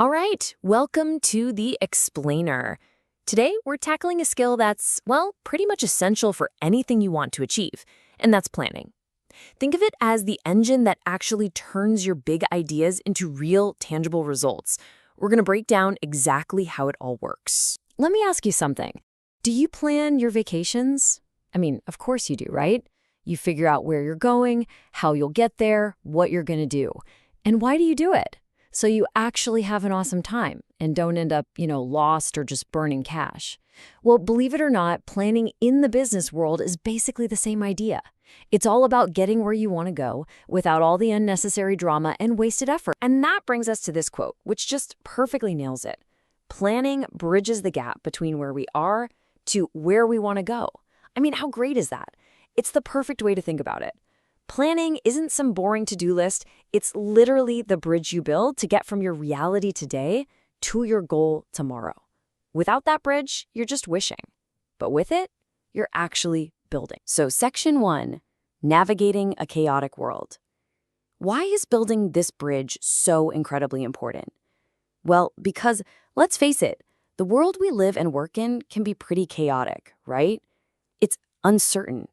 All right, welcome to The Explainer. Today, we're tackling a skill that's, well, pretty much essential for anything you want to achieve, and that's planning. Think of it as the engine that actually turns your big ideas into real, tangible results. We're going to break down exactly how it all works. Let me ask you something. Do you plan your vacations? I mean, of course you do, right? You figure out where you're going, how you'll get there, what you're going to do. And why do you do it? So you actually have an awesome time and don't end up, lost or just burning cash. Well, believe it or not, planning in the business world is basically the same idea. It's all about getting where you want to go without all the unnecessary drama and wasted effort. And that brings us to this quote, which just perfectly nails it. Planning bridges the gap between where we are to where we want to go. I mean, how great is that? It's the perfect way to think about it. Planning isn't some boring to-do list. It's literally the bridge you build to get from your reality today to your goal tomorrow. Without that bridge, you're just wishing. But with it, you're actually building. So Section 1, Navigating a Chaotic World. Why is building this bridge so incredibly important? Well, because, let's face it, the world we live and work in can be pretty chaotic, right? It's uncertain.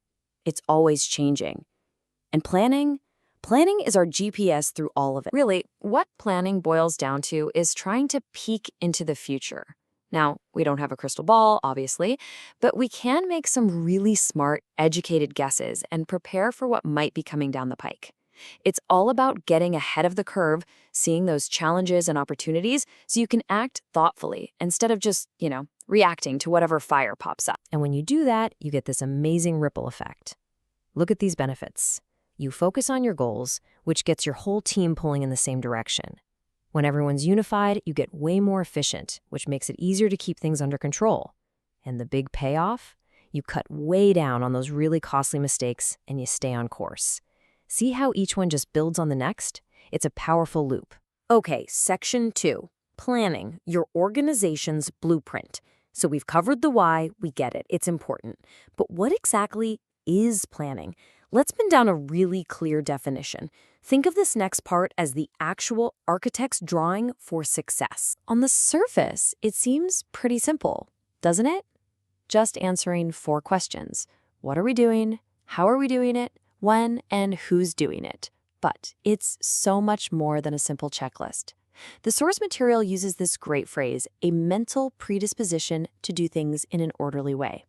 It's always changing. And planning is our GPS through all of it. Really, what planning boils down to is trying to peek into the future. Now, we don't have a crystal ball, obviously, but we can make some really smart, educated guesses and prepare for what might be coming down the pike. It's all about getting ahead of the curve, seeing those challenges and opportunities so you can act thoughtfully instead of just, reacting to whatever fire pops up. And when you do that, you get this amazing ripple effect. Look at these benefits. You focus on your goals, which gets your whole team pulling in the same direction. When everyone's unified, you get way more efficient, which makes it easier to keep things under control. And the big payoff? You cut way down on those really costly mistakes and you stay on course. See how each one just builds on the next? It's a powerful loop. Okay, Section 2, Planning, your organization's blueprint. So we've covered the why, we get it, it's important. But what exactly is planning? Let's pin down a really clear definition. Think of this next part as the actual architect's drawing for success. On the surface, it seems pretty simple, doesn't it? Just answering 4 questions. What are we doing? How are we doing it? When and who's doing it? But it's so much more than a simple checklist. The source material uses this great phrase, a mental predisposition to do things in an orderly way.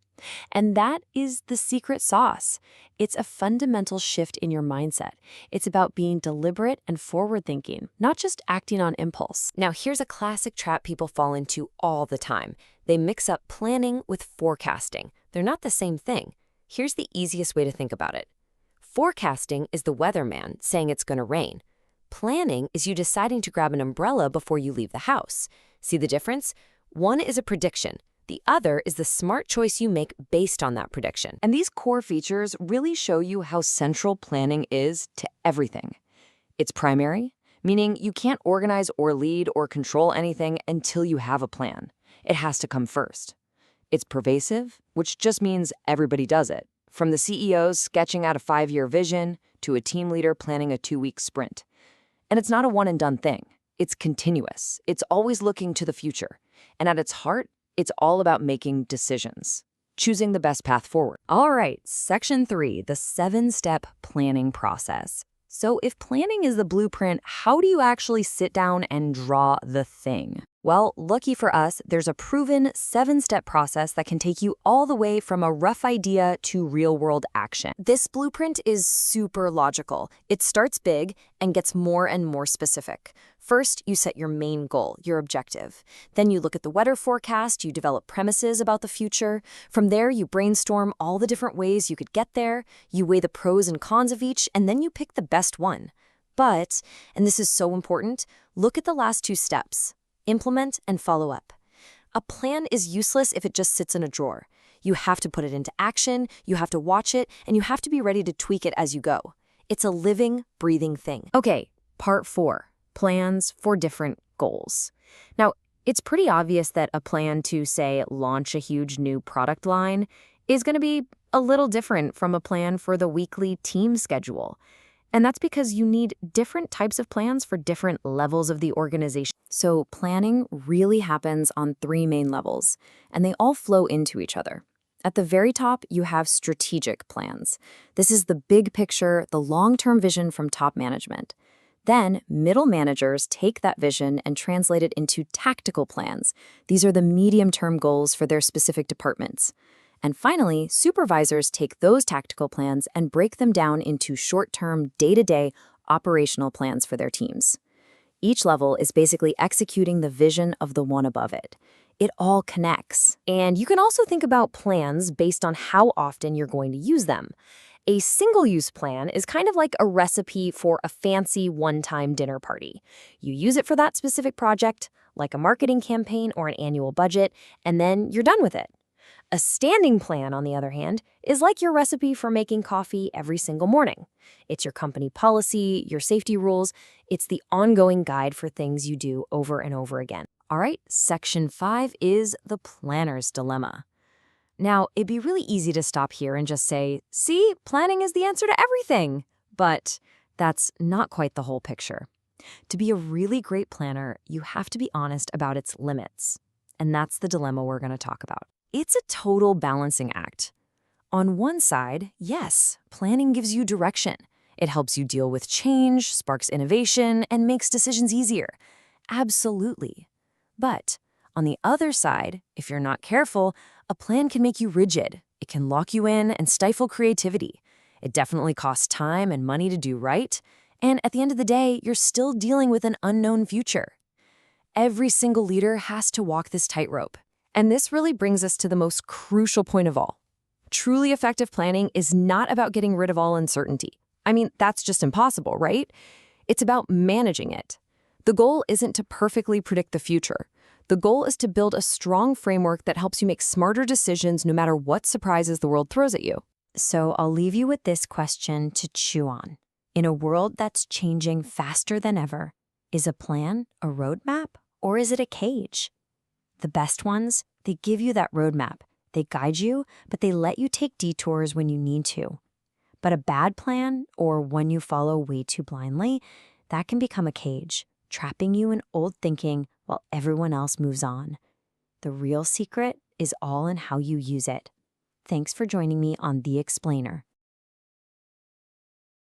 And that is the secret sauce. It's a fundamental shift in your mindset. It's about being deliberate and forward-thinking, not just acting on impulse. Now, here's a classic trap people fall into all the time. They mix up planning with forecasting. They're not the same thing. Here's the easiest way to think about it. Forecasting is the weatherman saying it's going to rain. Planning is you deciding to grab an umbrella before you leave the house. See the difference? One is a prediction. The other is the smart choice you make based on that prediction. And these core features really show you how central planning is to everything. It's primary, meaning you can't organize or lead or control anything until you have a plan. It has to come first. It's pervasive, which just means everybody does it. From the CEOs sketching out a 5-year vision to a team leader planning a 2-week sprint. And it's not a one-and-done thing. It's continuous. It's always looking to the future. And at its heart, it's all about making decisions, choosing the best path forward. All right, Section 3, the 7-step planning process. So if planning is the blueprint, how do you actually sit down and draw the thing? Well, lucky for us, there's a proven 7-step process that can take you all the way from a rough idea to real-world action. This blueprint is super logical. It starts big and gets more and more specific. First, you set your main goal, your objective. Then you look at the weather forecast, you develop premises about the future. From there, you brainstorm all the different ways you could get there, you weigh the pros and cons of each, and then you pick the best one. But, and this is so important, look at the last 2 steps. Implement and follow up. A plan is useless if it just sits in a drawer. You have to put it into action, you have to watch it, and you have to be ready to tweak it as you go. It's a living, breathing thing. Okay, part 4. Plans for different goals. Now, it's pretty obvious that a plan to, say, launch a huge new product line is going to be a little different from a plan for the weekly team schedule. And that's because you need different types of plans for different levels of the organization. So planning really happens on three main levels, and they all flow into each other. At the very top, you have strategic plans. This is the big picture, the long-term vision from top management. Then, middle managers take that vision and translate it into tactical plans. These are the medium-term goals for their specific departments. And finally, supervisors take those tactical plans and break them down into short-term, day-to-day operational plans for their teams. Each level is basically executing the vision of the one above it. It all connects. And you can also think about plans based on how often you're going to use them. A single-use plan is kind of like a recipe for a fancy one-time dinner party. You use it for that specific project, like a marketing campaign or an annual budget, and then you're done with it. A standing plan, on the other hand, is like your recipe for making coffee every single morning. It's your company policy, your safety rules. It's the ongoing guide for things you do over and over again. All right, section 5 is the planner's dilemma. Now, it'd be really easy to stop here and just say, see, planning is the answer to everything. But that's not quite the whole picture. To be a really great planner, you have to be honest about its limits. And that's the dilemma we're going to talk about. It's a total balancing act. On one side, yes, planning gives you direction. It helps you deal with change, sparks innovation, and makes decisions easier. Absolutely. But on the other side, if you're not careful, a plan can make you rigid. It can lock you in and stifle creativity. It definitely costs time and money to do right. And at the end of the day, you're still dealing with an unknown future. Every single leader has to walk this tightrope. And this really brings us to the most crucial point of all. Truly effective planning is not about getting rid of all uncertainty. I mean, that's just impossible, right? It's about managing it. The goal isn't to perfectly predict the future. The goal is to build a strong framework that helps you make smarter decisions no matter what surprises the world throws at you. So I'll leave you with this question to chew on. In a world that's changing faster than ever, is a plan a roadmap or is it a cage? The best ones, they give you that roadmap. They guide you, but they let you take detours when you need to. But a bad plan, or one you follow way too blindly, that can become a cage, trapping you in old thinking while everyone else moves on. The real secret is all in how you use it. Thanks for joining me on The Explainer.